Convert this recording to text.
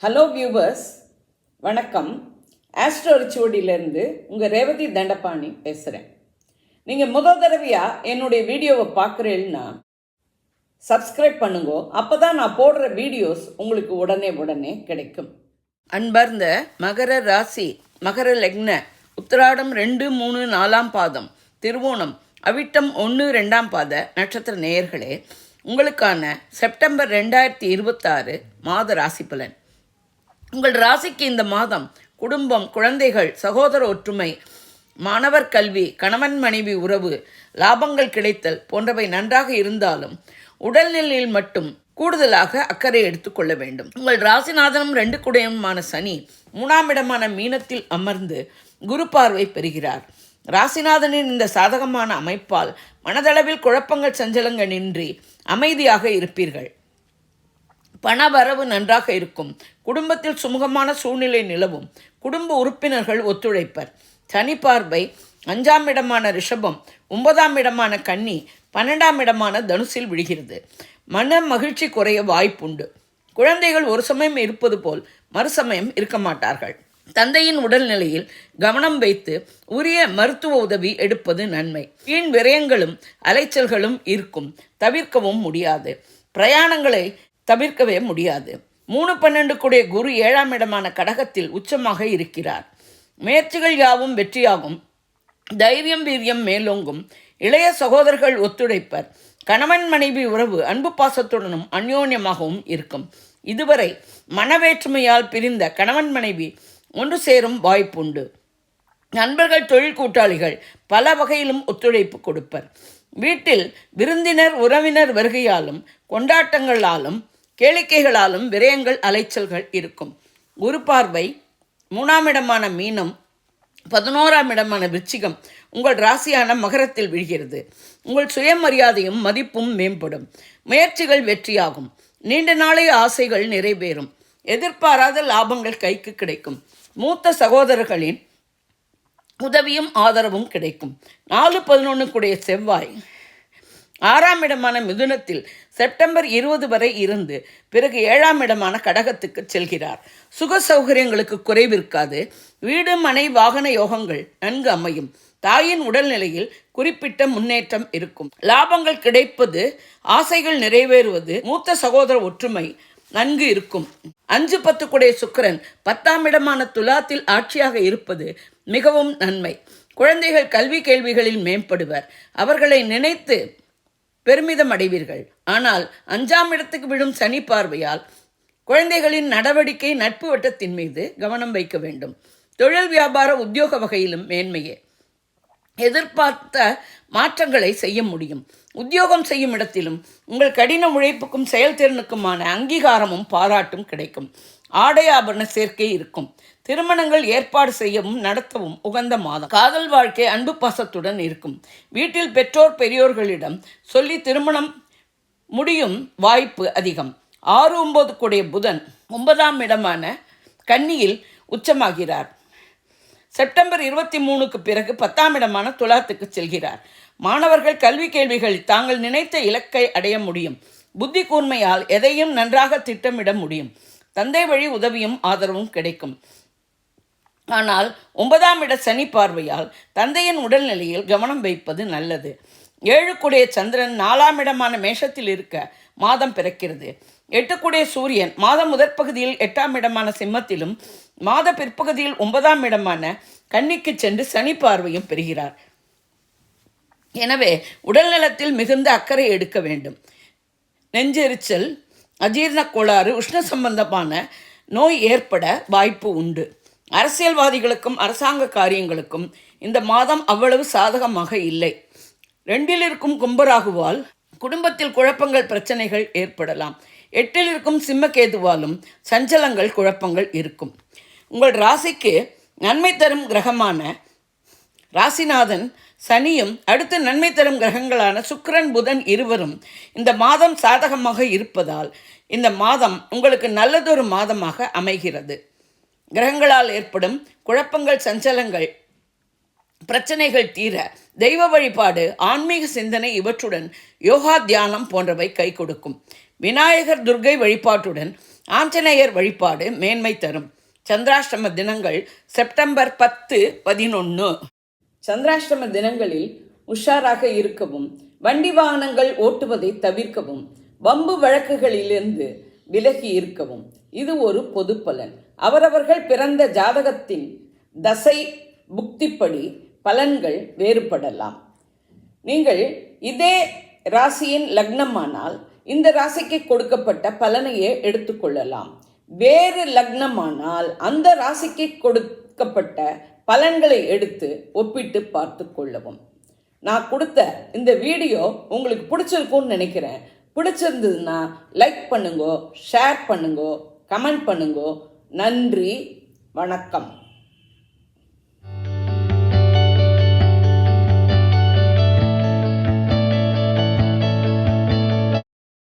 Hello viewers, வணக்கம். Astro ரிச்சுவடியிலேருந்து உங்கள் ரேவதி தண்டபாணி பேசுகிறேன். நீங்கள் முதல் தடவையாக என்னுடைய வீடியோவை பார்க்குறீங்கன்னா சப்ஸ்கிரைப் பண்ணுங்க. அப்போ தான் நான் போடுற வீடியோஸ் உங்களுக்கு உடனே கிடைக்கும். அன்பர்ந்த மகர ராசி, மகர லக்ன, உத்திராடம் 2, 3, 4ஆம் பாதம், திருவோணம், அவிட்டம் 1, 2ஆம் பாத நட்சத்திர நேயர்களே, உங்களுக்கான செப்டம்பர் 2026 மாத ராசி பலன். உங்கள் ராசிக்கு இந்த மாதம் குடும்பம், குழந்தைகள், சகோதர ஒற்றுமை, மாணவர் கல்வி, கணவன் மனைவி உறவு, லாபங்கள் கிடைத்தல் போன்றவை நன்றாக இருந்தாலும் உடல்நிலையில் மட்டும் கூடுதலாக அக்கறை எடுத்துக்கொள்ள வேண்டும். உங்கள் ராசிநாதனும் 2 குடையுமான சனி 3ஆம் இடமான மீனத்தில் அமர்ந்து குரு பார்வை பெறுகிறார். ராசிநாதனின் இந்த சாதகமான அமைப்பால் மனதளவில் குழப்பங்கள் சஞ்சலங்களின்றி அமைதியாக இருப்பீர்கள். பண வரவு நன்றாக இருக்கும். குடும்பத்தில் சுமூகமான சூழ்நிலை நிலவும். குடும்ப உறுப்பினர்கள் ஒத்துழைப்பர். சனி பார்வை 5ஆம் இடமான ரிஷபம், 9ஆம் இடமான கன்னி, 12ஆம் இடமான தனுசில் விழுகிறது. மன மகிழ்ச்சி குறைய வாய்ப்புண்டு. குழந்தைகள் ஒரு சமயம் இருப்பது போல் மறுசமயம் இருக்க மாட்டார்கள். தந்தையின் உடல்நிலையில் கவனம் வைத்து உரிய மருத்துவ உதவி எடுப்பது நன்மை. வீண் விரயங்களும் அலைச்சல்களும் இருக்கும், தவிர்க்கவும் முடியாது. பிரயாணங்களை தவிர்க்கவே முடியாது. 3-12 கூடிய குரு 7ஆம் இடமான கடகத்தில் உச்சமாக இருக்கிறார். முயற்சிகள் யாவும் வெற்றியாகும். தைரியம் வீரியம் மேலோங்கும். இளைய சகோதரர்கள் ஒத்துழைப்பர். கணவன் மனைவி உறவு அன்பு பாசத்துடனும் அந்யோன்யமாகவும் இருக்கும். இதுவரை மனவேற்றுமையால் பிரிந்த கணவன் மனைவி ஒன்று சேரும் வாய்ப்புண்டு. நண்பர்கள், தொழில் கூட்டாளிகள் பல வகையிலும் ஒத்துழைப்பு கொடுப்பர். வீட்டில் விருந்தினர் உறவினர் வருகையாலும் கொண்டாட்டங்களாலும் கேளிக்கைகளாலும் விரயங்கள் அலைச்சல்கள் இருக்கும். குரு பார்வை 3ஆம் இடமான மீனம், 11ஆம் இடமான விருச்சிகம் உங்கள் ராசியான மகரத்தில் விழுகிறது. உங்கள் சுயமரியாதையும் மதிப்பும் மேம்படும். முயற்சிகள் வெற்றியாகும். நீண்ட நாளைய ஆசைகள் நிறைவேறும். எதிர்பாராத லாபங்கள் கைக்கு கிடைக்கும். மூத்த சகோதரர்களின் உதவியும் ஆதரவும் கிடைக்கும். 4-11 கூடிய செவ்வாய் 6ஆம் இடமான மிதுனத்தில் செப்டம்பர் 20 வரை இருந்து பிறகு 7ஆம் இடமான கடகத்துக்கு செல்கிறார். சுக சௌகரியங்களுக்கு குறைவிருக்காது. வீடு மனை வாகன யோகங்கள் நன்கு அமையும். தாயின் உடல்நிலையில் குறிப்பிட்ட முன்னேற்றம் இருக்கும். லாபங்கள் கிடைப்பது, ஆசைகள் நிறைவேறுவது, மூத்த சகோதர ஒற்றுமை நன்கு இருக்கும். 5-10 கூடிய சுக்கிரன் 10ஆம் இடமான துலாத்தில் ஆட்சியாக இருப்பது மிகவும் நன்மை. குழந்தைகள் கல்வி கேள்விகளில் மேம்படுவர். அவர்களை நினைத்து பெருமிதம் அடைவீர்கள். ஆனால் 5ஆம் இடத்துக்கு விடும் சனி பார்வையால் குழந்தைகளின் நடவடிக்கை, நட்பு வட்டத்தின் மீது கவனம் வைக்க வேண்டும். தொழில் வியாபார உத்தியோக வகையிலும் மேன்மையே. எதிர்பார்த்த மாற்றங்களை செய்ய முடியும். உத்தியோகம் செய்யும் இடத்திலும் உங்கள் கடின உழைப்புக்கும் செயல்திறனுக்குமான அங்கீகாரமும் பாராட்டும் கிடைக்கும். ஆடை ஆபரண சேர்க்கை இருக்கும். திருமணங்கள் ஏற்பாடு செய்யவும் நடத்தவும் உகந்த மாதம். காதல் வாழ்க்கை அன்பு பாசத்துடன் இருக்கும். வீட்டில் பெற்றோர் பெரியோர்களிடம் சொல்லி திருமணம் முடியும் வாய்ப்பு அதிகம். 6-9 கூடிய புதன் 9ஆம் இடமான கன்னியில் உச்சமாகிறார். செப்டம்பர் 23க்கு பிறகு 10ஆம் இடமான துலாத்துக்கு செல்கிறார். மாணவர்கள் கல்வி கேள்விகளில் தாங்கள் நினைத்த இலக்கை அடைய முடியும். புத்தி கூர்மையால் எதையும் நன்றாக திட்டமிட முடியும். தந்தை வழி உதவியும் ஆதரவும் கிடைக்கும். ஆனால் 9ஆம் இட சனி பார்வையால் தந்தையின் உடல்நிலையில் கவனம் வைப்பது நல்லது. 7 கூடிய சந்திரன் 4ஆம் இடமான மேஷத்தில் இருக்க மாதம் பிறக்கிறது. 8 கூடிய சூரியன் மாதம் முதற் பகுதியில் 8ஆம் இடமான சிம்மத்திலும் மாத பிற்பகுதியில் 9ஆம் இடமான கன்னிக்கு சென்று சனி பார்வையும் பெறுகிறார். எனவே உடல்நலத்தில் மிகுந்த அக்கறை எடுக்க வேண்டும். நெஞ்செரிச்சல், அஜீரண கோளாறு, உஷ்ண சம்பந்தமான நோய் ஏற்பட வாய்ப்பு உண்டு. அரசியல்வாதிகளுக்கும் அரசாங்க காரியங்களுக்கும் இந்த மாதம் அவ்வளவு சாதகமாக இல்லை. 2இல் இருக்கும் கும்பராகுவால் குடும்பத்தில் குழப்பங்கள், பிரச்சனைகள் ஏற்படலாம். 8இல் இருக்கும் சிம்மகேதுவாலும் சஞ்சலங்கள், குழப்பங்கள் இருக்கும். உங்கள் ராசிக்கு நன்மை தரும் கிரகமான ராசிநாதன் சனியும் அடுத்து நன்மை தரும் கிரகங்களான சுக்கிரன், புதன் இருவரும் இந்த மாதம் சாதகமாக இருப்பதால் இந்த மாதம் உங்களுக்கு நல்லதொரு மாதமாக அமைகிறது. கிரகங்களால் ஏற்படும் குழப்பங்கள், சஞ்சலங்கள், பிரச்சனைகள் தீர தெய்வ வழிபாடு, ஆன்மீக சிந்தனை இவற்றுடன் யோகா, தியானம் போன்றவை கை கொடுக்கும். விநாயகர், துர்க்கை வழிபாட்டுடன் ஆஞ்சநேயர் வழிபாடு மேன்மை தரும். சந்திராஷ்டம தினங்கள் செப்டம்பர் 10, 11. சந்திராஷ்டம தினங்களில் உஷாராக இருக்கவும், வண்டி வாகனங்கள் ஓட்டுவதை தவிர்க்கவும், வம்பு வழக்குகளிலிருந்து விலகி இருக்கவும். இது ஒரு பொது பலன். அவரவர்கள் பிறந்த ஜாதகத்தின் தசை புக்திப்படி பலன்கள் வேறுபடலாம். நீங்கள் இதே ராசியின் லக்னமானால் இந்த ராசிக்கு கொடுக்கப்பட்ட பலனையே எடுத்துக்கொள்ளலாம். வேறு லக்னமானால் அந்த ராசிக்கு கொடுக்கப்பட்ட பலன்களை எடுத்து ஒப்பிட்டு பார்த்து கொள்ளவும். நான் கொடுத்த இந்த வீடியோ உங்களுக்கு பிடிச்சிருக்கும்னு நினைக்கிறேன். பிடிச்சிருந்ததுன்னா லைக் பண்ணுங்க, ஷேர் பண்ணுங்க, கமெண்ட் பண்ணுங்க. நன்றி, வணக்கம்.